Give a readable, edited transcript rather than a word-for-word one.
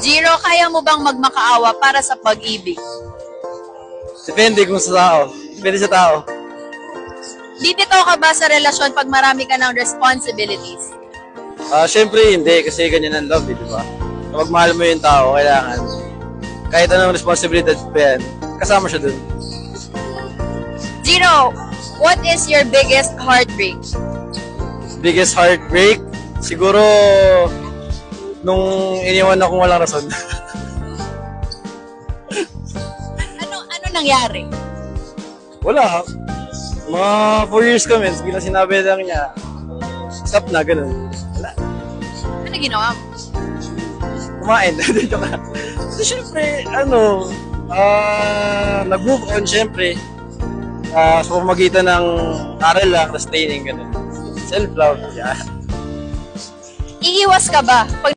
Jiro, kaya mo bang magmakaawa para sa pag-ibig? Depende kung sa tao. Depende sa tao. Bibitaw ka ba sa relasyon pag marami ka ng responsibilities? Siyempre hindi kasi ganyan ang love, di ba? Kapag mahal mo yung tao, kailangan kahit anong responsibilidad pa yan, kasama siya dun. Jiro, what is your biggest heartbreak? Biggest heartbreak? Siguro nung iniwan akong walang rason. Ano nangyari? Wala. Mga 4 years kami, bilang sinabi lang niya, stop na, ganun. Wala. Ano ginawa mo? Kumain. Joke lang. So, syempre, nag-move on, syempre. Sa pamamagitan ng aral lang, tapos training, ganun. Self-love, yeah. Iiwas ka ba pag